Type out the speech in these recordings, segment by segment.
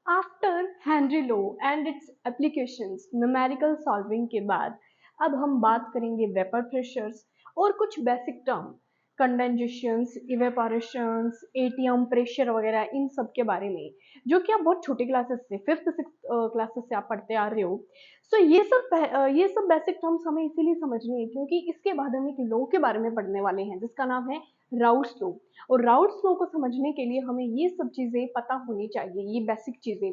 After Henry low and it's applications numerical solving के बाद अब हम बात करेंगे वेपर प्रेशर्स और कुछ बेसिक टर्म कंडेंसेशंस, इवेपोरेशंस, एटीएम प्रेशर वगैरह इन सब के बारे में, जो कि आप बहुत छोटी क्लासेस से फिफ्थ सिक्स क्लासेस से आप पढ़ते आ रहे हो। सो ये सब बेसिक टर्म्स हमें इसीलिए समझनी है क्योंकि इसके बाद हम एक लॉ के बारे में पढ़ने वाले हैं जिसका नाम है राउट्स लॉ। और राउट्स लॉ को समझने के लिए हमें ये सब चीजें पता होनी चाहिए, ये बेसिक चीजें।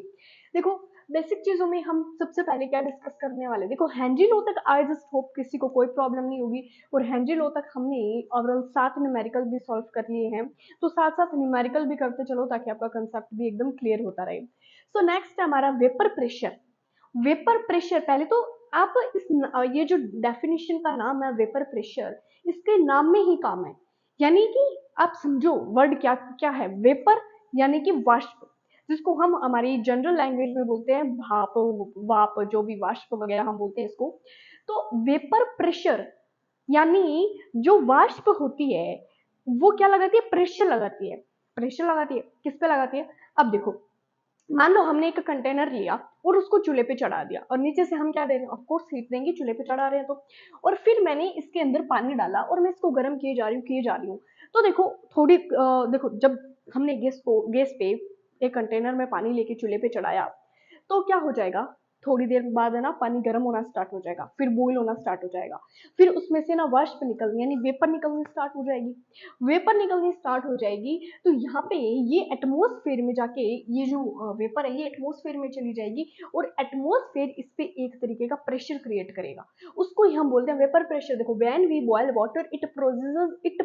देखो, बेसिक चीजों में हम सबसे पहले क्या डिस्कस करने वाले, देखो हेनरी लॉ तक आई जस्ट होप किसी को कोई प्रॉब्लम नहीं होगी। और हेनरी लॉ तक हमने ओवरऑल 7 न्यूमेरिकल भी सॉल्व कर लिए हैं, तो साथ साथ न्यूमेरिकल भी करते चलो ताकि आपका कंसेप्ट भी एकदम क्लियर होता रहे। सो नेक्स्ट है हमारा वेपर प्रेशर। वेपर प्रेशर, पहले तो आप ये जो डेफिनेशन का नाम है वेपर प्रेशर, इसके नाम में ही काम है। यानी कि आप समझो वर्ड क्या क्या है। वेपर यानी कि वाष्प, जिसको हम हमारी जनरल लैंग्वेज में बोलते हैं भाप, वाप, जो भी वाष्प वगैरह हम बोलते हैं इसको। तो वेपर प्रेशर यानी जो वाष्प होती है वो क्या लगाती है, प्रेशर लगाती है। प्रेशर लगाती है, किस पे लगाती है? अब देखो, मान लो हमने एक कंटेनर लिया और उसको चूल्हे पे चढ़ा दिया और नीचे से हम क्या दे रहे हैं, ऑफ कोर्स हीट देंगे, चूल्हे पे चढ़ा रहे हैं तो। और फिर मैंने इसके अंदर पानी डाला और मैं इसको गर्म किए जा रही हूँ। तो देखो थोड़ी देखो, जब हमने गैस पे एक कंटेनर में पानी लेके चूल्हे पे चढ़ाया तो क्या हो जाएगा, थोड़ी देर बाद है ना पानी गर्म होना स्टार्ट हो जाएगा, फिर बॉईल होना स्टार्ट हो जाएगा, फिर उसमें से ना वाष्प निकलनी यानी वेपर निकलनी स्टार्ट हो जाएगी। वेपर निकलनी स्टार्ट हो जाएगी तो यहाँ पे ये एटमॉस्फेयर में जाके, ये जो वेपर है ये एटमॉस्फेयर में चली जाएगी और एटमॉस्फेयर इस पे एक तरीके का प्रेशर क्रिएट करेगा। उसको ही हम बोलते हैं वेपर प्रेशर। देखो, when we boil water it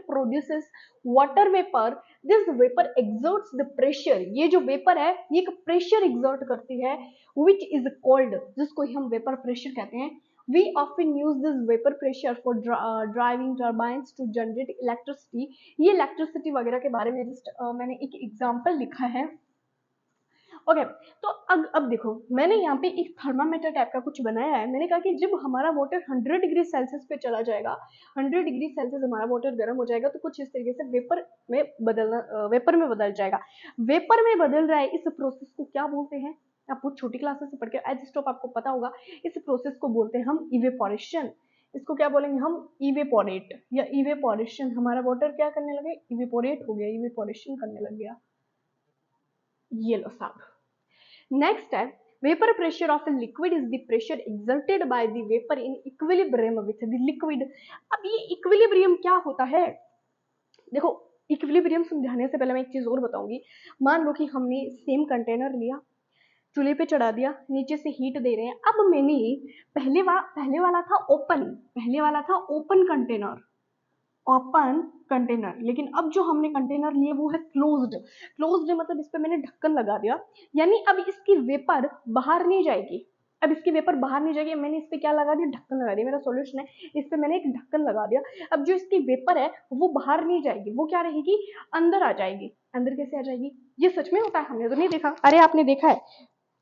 produces water vapour. This vapour exerts the pressure. ये जो वेपर है ये एक प्रेशर एक्सर्ट करती है, which is called, जिसको हम वेपर प्रेशर कहते हैं। We often use this vapor pressure for driving turbines to generate electricity। ये इलेक्ट्रिसिटी वगैरह के बारे में मैंने एक एग्जांपल लिखा है। ओके, तो अब देखो, मैंने यहाँ पे एक थर्मामीटर टाइप का कुछ बनाया है। मैंने कहा कि जब हमारा वाटर 100 डिग्री सेल्सियस पे चला जाएगा, 100 डिग्री सेल्सियस हमारा वाटर गर्म हो जाएगा तो कुछ इस तरीके से वेपर में बदल जाएगा। वेपर में बदल रहा है, इस प्रोसेस को क्या बोलते हैं? आप बहुत छोटी क्लासेस से पढ़ के एज स्टॉप आपको पता होगा। इस प्रोसेस को बोलते हैं हम इवेपोरेशन। इसको क्या बोलेंगे हम? इवेपोरेट या इवेपोरेशन। हमारा वाटर क्या करने लगे? इवेपोरेट हो गया, इवेपोरेशन करने लग गया। ये लो साहब। Next है vapor pressure of a liquid is the pressure exerted by the vapor in equilibrium with the liquid। अब ये equilibrium क्या होता है? देखो, equilibrium समझाने से पहले मैं एक चीज और बताऊंगी। मान लो कि हमने सेम कंटेनर लिया, चूल्हे पे चढ़ा दिया, नीचे से हीट दे रहे हैं। अब मैंने पहले वाला था ओपन कंटेनर, ओपन कंटेनर, लेकिन अब जो हमने कंटेनर लिए वो है क्लोज्ड। क्लोज्ड मतलब इस पे मैंने ढक्कन लगा दिया, यानी अब इसकी वेपर बाहर नहीं जाएगी। अब इसकी वेपर बाहर नहीं जाएगी, मैंने इस पे क्या लगा दिया? ढक्कन लगा दिया। मेरा सॉल्यूशन है, इस पे मैंने एक ढक्कन लगा दिया। अब जो इसकी वेपर है वो बाहर नहीं जाएगी, वो क्या रहेगी? अंदर आ जाएगी। अंदर कैसे आ जाएगी? ये सच में होता है, हमने तो नहीं देखा। अरे आपने देखा है,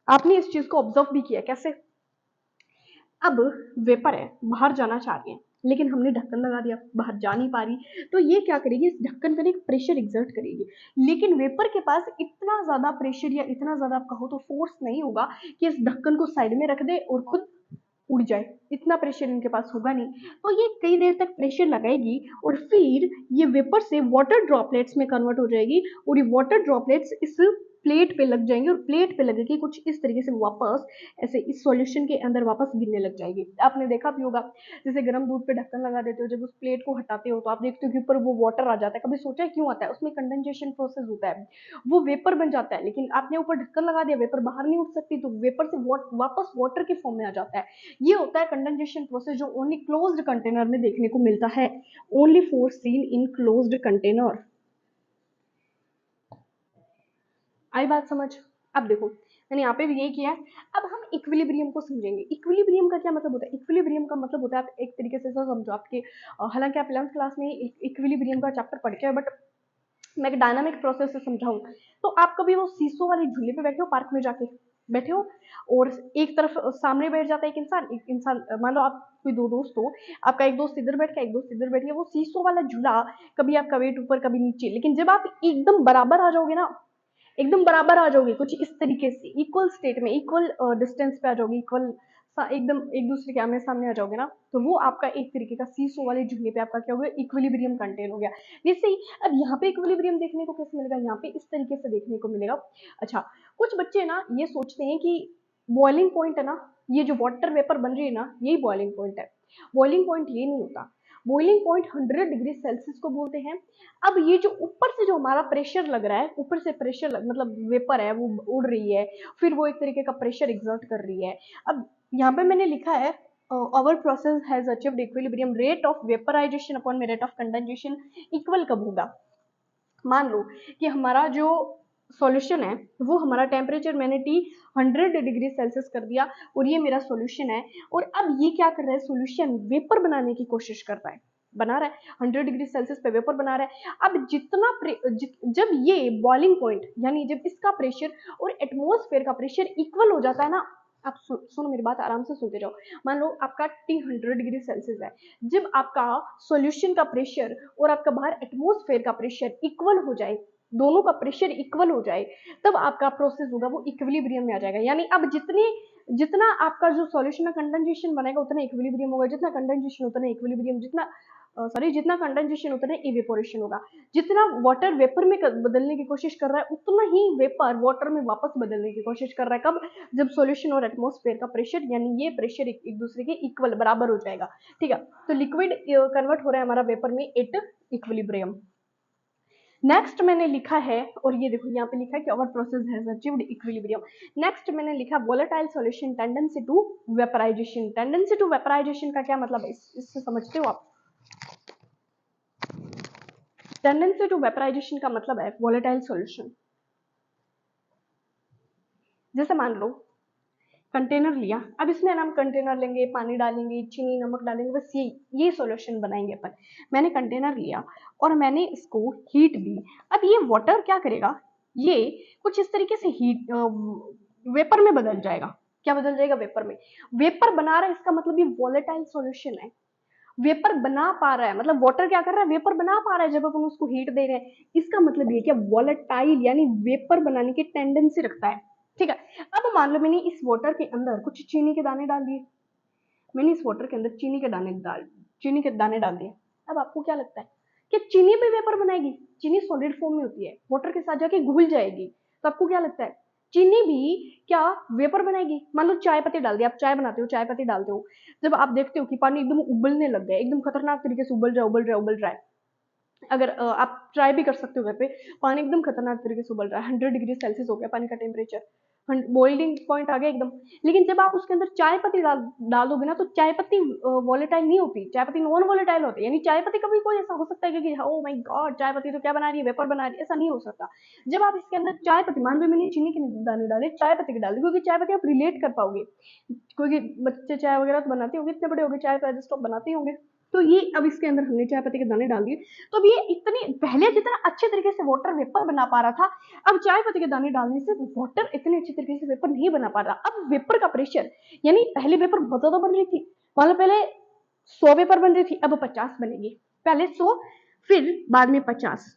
आपने इस चीज को ऑब्जर्व भी किया। कैसे? अब वेपर है, बाहर जाना चाह रही है, लेकिन हमने ढक्कन लगा दिया, बाहर जा नहीं पा रही। तो ये क्या करेगी? इस ढक्कन पर एक प्रेशर एग्जर्ट करेगी। लेकिन वेपर के पास इतना ज्यादा प्रेशर या इतना ज्यादा आप कहो तो फोर्स नहीं होगा कि इस ढक्कन को साइड में रख दे और खुद उड़ जाए। इतना प्रेशर इनके पास होगा नहीं। तो ये कई देर तक प्रेशर लगाएगी और फिर ये वेपर से वाटर ड्रॉपलेट्स में कन्वर्ट हो जाएगी और ये वाटर ड्रॉपलेट्स इस प्लेट पे लग जाएंगे और प्लेट पे लगेगी कुछ इस तरीके से वापस ऐसे इस सॉल्यूशन के अंदर वापस गिरने लग जाएगी। आपने देखा भी होगा, जैसे गर्म दूध पे ढक्कन लगा देते हो, जब उस प्लेट को हटाते हो तो आप देखते हो कि ऊपर वो वाटर आ जाता है। कभी सोचा है क्यों आता है? उसमें कंडेंसेशन प्रोसेस होता है, वो वेपर बन जाता है। लेकिन आपने ऊपर ढक्कन लगा दिया, वेपर बाहर नहीं उठ सकती, तो वेपर से वापस वाटर के फॉर्म में आ जाता है। ये होता है कंडेंसेशन प्रोसेस, जो ओनली क्लोज्ड कंटेनर में देखने को मिलता है। Only for seen in closed container. आई बात समझ? अब देखो, मैंने यहाँ पे भी यही किया है। अब हम इक्विलिब्रियम को समझेंगे। इक्विलिब्रियम का क्या मतलब होता है? इक्विलिब्रियम का मतलब होता है, आप एक तरीके से समझो, आपके हालांकि आप 11th क्लास में इक्विलिब्रियम का चैप्टर पढ़ के, बट मैं एक डायनामिक प्रोसेस से समझाऊं तो आप कभी वो सीसो वाले झूले पे बैठे हो, पार्क में जाके बैठे हो, और एक तरफ सामने बैठ जाता है एक इंसान, मान लो आप कोई दो दोस्त हो, आपका एक दोस्त इधर बैठ के एक दोस्त इधर बैठ गया, वो सीसो वाला झूला, कभी आपका वेट ऊपर कभी नीचे, लेकिन जब आप एकदम बराबर आ जाओगे ना, एकदम बराबर आ जाओगे, कुछ इस तरीके से इक्वल स्टेट में, इक्वल डिस्टेंस पे आ जाओगे, इक्वल एकदम एक दूसरे के आमने सामने आ जाओगे ना, तो वो आपका एक तरीके का सीसो वाले झूले पे आपका क्या हो गया, इक्विलिब्रियम कंटेन हो गया। जैसे ही अब यहाँ पे इक्विलिब्रियम देखने को कैसे मिलेगा, यहाँ पे इस तरीके से देखने को मिलेगा। अच्छा, कुछ बच्चे ना ये सोचते हैं कि बॉइलिंग पॉइंट है ना, ये जो वाटर वेपर बन रही है ना, यही बॉइलिंग पॉइंट है। बॉइलिंग पॉइंट ये नहीं होता, बॉइलिंग पॉइंट 100 डिग्री सेल्सियस को बोलते हैं। अब ये जो ऊपर से जो हमारा प्रेशर लग रहा है, ऊपर से प्रेशर मतलब वेपर है वो उड़ रही है, फिर वो एक तरीके का प्रेशर एग्जर्ट कर रही है। अब यहाँ पे मैंने लिखा है our process has achieved equilibrium, rate of vaporization upon rate of condensation equal कब होगा। मान लो कि हमारा जो सॉल्यूशन है वो हमारा टेम्परेचर मैंने टी 100 डिग्री सेल्सियस कर दिया और ये मेरा सॉल्यूशन है, और अब ये क्या कर रहा है, सॉल्यूशन वेपर बनाने की कोशिश कर रहा है, बना रहा है 100 डिग्री सेल्सियस पे वेपर बना रहा है। अब जब ये बॉइलिंग पॉइंट यानी जब इसका प्रेशर और एटमॉस्फेयर का प्रेशर इक्वल हो जाता है ना, आप सुनो मेरी बात, आराम से सुनते जाओ। मान लो आपका टी 100 डिग्री सेल्सियस है, जब आपका सॉल्यूशन का प्रेशर और आपका बाहर एटमॉस्फेयर का प्रेशर इक्वल हो जाए, दोनों का प्रेशर इक्वल हो जाए, तब आपका प्रोसेस होगा वो इक्विलिब्रियम में आ जाएगा। यानी अब जितना आपका जो सॉल्यूशन में कंडेंसेशन बनेगा उतना इक्विलिब्रियम होगा, जितना कंडेंसेशन उतना इक्विलिब्रियम, जितना कंडेंसेशन उतना इवेपोरेशन होगा। जितना वाटर वेपर में बदलने की कोशिश कर रहा है उतना ही वेपर वाटर में वापस बदलने की कोशिश कर रहा है। कब, जब सॉल्यूशन और एटमॉस्फेयर का प्रेशर यानी ये प्रेशर एक दूसरे के इक्वल बराबर हो जाएगा। ठीक है, तो लिक्विड कन्वर्ट हो रहा है हमारा वेपर में एट इक्विलिब्रियम। नेक्स्ट मैंने लिखा है, और ये देखो यहाँ पे लिखा है कि our process has achieved equilibrium. Next मैंने लिखा volatile solution tendency to vaporisation. Tendency to vaporisation का क्या मतलब है, इससे समझते हो आप। टेंडेंसी टू वेपराइजेशन का मतलब है वोलेटाइल सॉल्यूशन। जैसे मान लो कंटेनर लिया, अब इसमें हम कंटेनर लेंगे, पानी डालेंगे, चीनी नमक डालेंगे, बस ये सॉल्यूशन बनाएंगे अपन। मैंने कंटेनर लिया और मैंने इसको हीट दी। अब ये वाटर क्या करेगा, ये कुछ इस तरीके से हीट वेपर में बदल जाएगा। क्या बदल जाएगा, वेपर में। वेपर बना रहा है, इसका मतलब ये वोलेटाइल सॉल्यूशन है, वेपर बना पा रहा है, मतलब वाटर क्या कर रहा है, वेपर बना पा रहा है जब अपन उसको हीट दे रहे हैं। इसका मतलब ये क्या, वोलेटाइल यानी वेपर बनाने की टेंडेंसी रखता है। ठीक है, अब मान लो मैंने इस वाटर के अंदर कुछ चीनी के दाने डाल दिए, मैंने इस वाटर के अंदर चीनी के दाने डाल दिए। अब आपको क्या लगता है कि चीनी भी वेपर बनाएगी? चीनी सॉलिड फॉर्म में होती है, वाटर के साथ जाके घुल जाएगी, तो आपको क्या लगता है चीनी भी क्या वेपर बनाएगी? मान लो चाय पत्ती डाल दी, आप चाय बनाते हो, चाय पत्ती डालते हो, जब आप देखते हो कि पानी एकदम उबलने लग गया, एकदम खतरनाक तरीके से उबल रहा है, अगर आप ट्राई भी कर सकते हो घर पे, पानी एकदम खतरनाक तरीके से उबल रहा है, 100 डिग्री सेल्सियस हो गया पानी का टेम्परेचर, बॉइलिंग पॉइंट आ गया एकदम। लेकिन जब आप उसके अंदर चाय पत्ती डाल दोगे ना, तो चाय पत्ती वॉलेटाइल नहीं होती, चाय पत्ती नॉन वॉलेटाइल होती है। यानी चाय पत्ती कभी कोई ऐसा हो सकता है कि ओ माय गॉड चाय पत्ती तो क्या बना रही है, वेपर बना रही है, ऐसा नहीं हो सकता। जब आप इसके अंदर चाय पत्ती, मान लो मैंने चीनी के दाने डाले, चाय पत्ती के डाल दी, क्योंकि चाय पत्ती आप रिलेट कर पाओगे, क्योंकि बच्चे चाय वगैरह तो बनाते होंगे, इतने बड़े हो गए चाय का स्टॉप बनाते होंगे, तो ये अब इसके अंदर हमने चाय पत्ती के दाने डाल दिए, तो अब ये इतनी पहले जितना अच्छे तरीके से वाटर वेपर बना पा रहा था, अब चाय पत्ती के दाने डालने से वाटर इतने अच्छे तरीके से वेपर नहीं बना पा रहा। अब वेपर का प्रेशर, यानी पहले वेपर बहुत ज्यादा बन रही थी, मतलब पहले 100 वेपर बन रही थी, अब 50 बनेगी, पहले 100 फिर बाद में 50।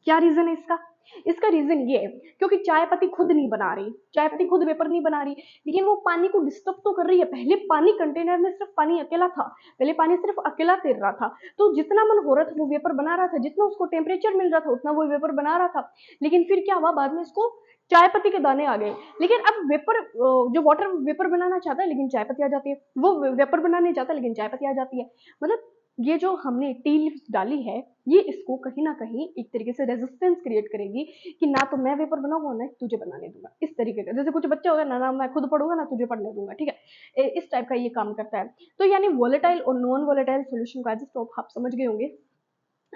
क्या रीजन है इसका? इसका रीजन ये है क्योंकि चाय पत्ती खुद नहीं बना रही, चाय पत्ती खुद वेपर नहीं बना रही, लेकिन वो पानी को डिस्टर्ब तो कर रही है। पहले पानी कंटेनर में सिर्फ पानी अकेला था, पहले पानी सिर्फ अकेला तैर रहा था, तो जितना मन हो रहा था वो वेपर बना रहा था, जितना उसको टेम्परेचर मिल रहा था उतना वो वेपर बना रहा था। लेकिन फिर क्या हुआ, बाद में इसको चाय पत्ती के दाने आ गए, लेकिन अब वेपर जो वाटर वेपर बनाना चाहता है लेकिन चाय पत्ती आ जाती है, वो वेपर बनाना नहीं चाहता लेकिन चाय पत्ती आ जाती है। मतलब ये जो हमने टी लीव्स डाली है, ये इसको कहीं ना कहीं एक तरीके से रेजिस्टेंस क्रिएट करेगी कि ना तो मैं वेपर बनाऊंगा ना तुझे बनाने दूंगा, इस तरीके का। जैसे कुछ बच्चे हो गए ना मैं खुद पढ़ूंगा ना तुझे पढ़ने दूंगा, ठीक है, इस टाइप का ये काम करता है। तो यानी वोलेटाइल और नॉन वोलेटाइल सोल्यूशन का तो आप समझ गए होंगे।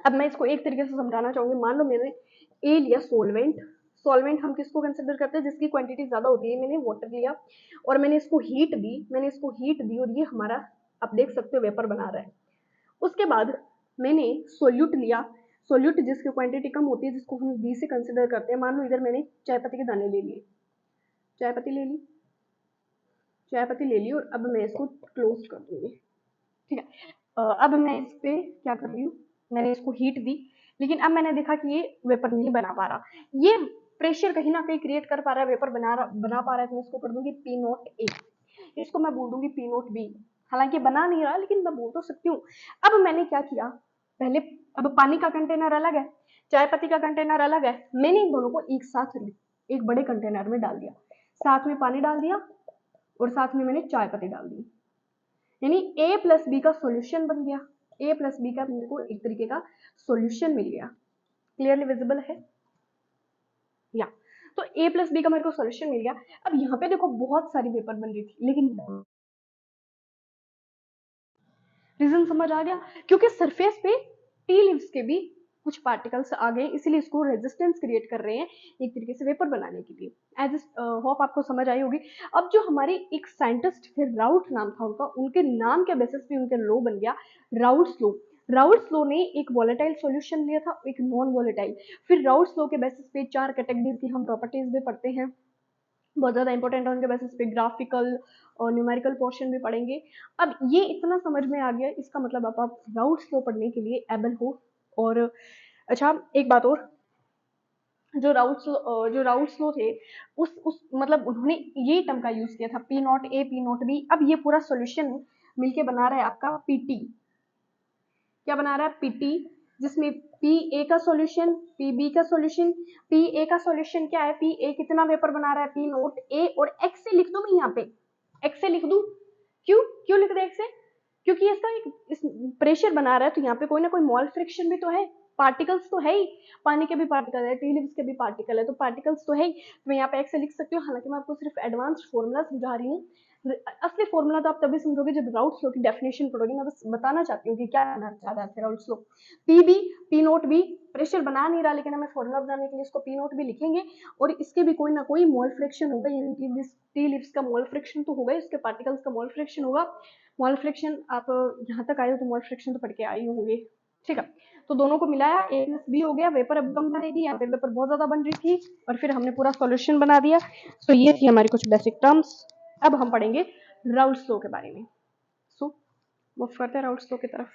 अब मैं इसको एक तरीके से समझाना चाहूंगी। मान लो मैंने ए लिया सोलवेंट, सॉल्वेंट हम किसको कंसिडर करते हैं, जिसकी क्वांटिटी ज्यादा होती है। मैंने वाटर लिया और मैंने इसको हीट दी, और ये हमारा आप देख सकते हो वेपर बना रहा है। उसके बाद मैंने सोल्यूट लिया, सोल्यूट जिसकी क्वांटिटी कम होती है, जिसको हम बी से कंसिडर करते हैं। मान लो इधर मैंने चाय पत्ती के दाने ले लिए, चाय पत्ती ले ली, चाय पत्ती ले ली, और अब मैं इसको क्लोज कर दूंगी। ठीक है, अब मैं इस पे क्या कर रही हूँ, मैंने इसको हीट दी, लेकिन अब मैंने देखा कि ये वेपर नहीं बना पा रहा। ये प्रेशर कहीं ना कहीं क्रिएट कर पा रहा है, वेपर बना पा रहा है, तो मैं इसको कर दूंगी पी नोट ए, इसको मैं बोल दूंगी पी नोट बी। हालांकि बना नहीं रहा, लेकिन मैं बोल तो सकती हूँ। अब मैंने क्या किया, पहले अब पानी का कंटेनर अलग है, चाय पत्ती का कंटेनर अलग है, मैंने इन दोनों को एक साथ एक बड़े कंटेनर में डाल दिया, साथ में पानी डाल दिया और साथ में मैंने चाय पत्ती डाल दी, यानी ए प्लस बी का सॉल्यूशन बन गया। ए प्लस बी का मेरे को एक तरीके का सॉल्यूशन मिल गया। क्लियरली विजिबल है या? तो ए प्लस बी का मेरे को सॉल्यूशन मिल गया। अब यहाँ पे देखो बहुत सारी वेपर बन रही थी, लेकिन रीजन समझ आ गया, क्योंकि सरफेस पे टी लीव्स के भी कुछ पार्टिकल्स आ गए, इसीलिए इसको रेजिस्टेंस क्रिएट कर रहे हैं एक तरीके से वेपर बनाने के लिए। एज होप आपको समझ आई होगी। अब जो हमारे एक साइंटिस्ट थे, राउट नाम था उनका, उनके नाम के बेसिस पे उनका लॉ बन गया राउट्स लॉ। राउट्स लॉ ने एक वॉलेटाइल सॉल्यूशन लिया था, एक नॉन वॉलेटाइल। फिर राउट्स लॉ के बेसिस पे 4 कैटेगरीज की हम प्रॉपर्टीज भी पढ़ते हैं, बहुत ज़्यादा इंपॉर्टेंट है, उनके बेसिस पे ग्राफिकल और न्यूमेरिकल पोर्शन भी पढ़ेंगे। अब ये इतना समझ में आ गया, इसका मतलब अब आप राउट्स लॉ पढ़ने के लिए एबल हो। और अच्छा एक बात और, जो राउट्स लॉ थे, उस मतलब उन्होंने ये टर्म का यूज किया था P not A P not be. अब ये पूरा सॉल्यूशन मिलके बना रहा है आपका पीटी। क्या बना रहा है? पीटी, जिसमें पी ए का सॉल्यूशन, पी बी का सॉल्यूशन। पी ए का सॉल्यूशन क्या है? पी ए कितना वेपर बना रहा है? पी नोट ए, और एक्स से लिख दूं मैं यहाँ पे, एक्स से लिख दूं। क्यों क्यों लिख दे एक्स से? क्योंकि इसका एक प्रेशर बना रहा है, तो यहाँ पे कोई ना कोई मॉल फ्रिक्शन भी तो है, पार्टिकल्स तो है ही, पानी के भी पार्टिकल है, टी लीव्स के भी पार्टिकल है, तो पार्टिकल्स तो है ही। तो मैं यहाँ पे एक्स से लिख सकती हूँ। हालांकि मैं आपको सिर्फ एडवांस्ड फॉर्मूला समझा रही हूँ, असली फॉर्मूला तो आप तभी समझोगे जब राउट्स लॉ की डेफिनेशन पढ़ोगे। मैं बस बताना चाहती हूँ कि क्या कहना चाह रहा है Raoult's law. P B, P naught B, pressure बना नहीं रहा, लेकिन हमें फॉर्मूला बनाने के लिए इसको पी नोट बी लिखेंगे, और इसके भी कोई ना कोई मोल फ्रिक्शन होगा, यानी टी लीव्स का मोल फ्रिक्शन तो होगा, इसके पार्टिकल्स का मोल फ्रिक्शन होगा। मोल फ्रिक्शन आप यहाँ तक आए हो तो मोल फ्रिक्शन तो पढ़ के आए होंगे, ठीक है। तो दोनों को मिलाया, ए प्लस बी हो गया, वेपर अब कम बनेगी, यहाँ पे वेपर बहुत ज्यादा बन रही थी, और फिर हमने पूरा सॉल्यूशन बना दिया। तो ये थी हमारी कुछ बेसिक टर्म्स। अब हम पढ़ेंगे राउट्स लॉ के बारे में। सो मूव करते हैं राउट्स लॉ की तरफ।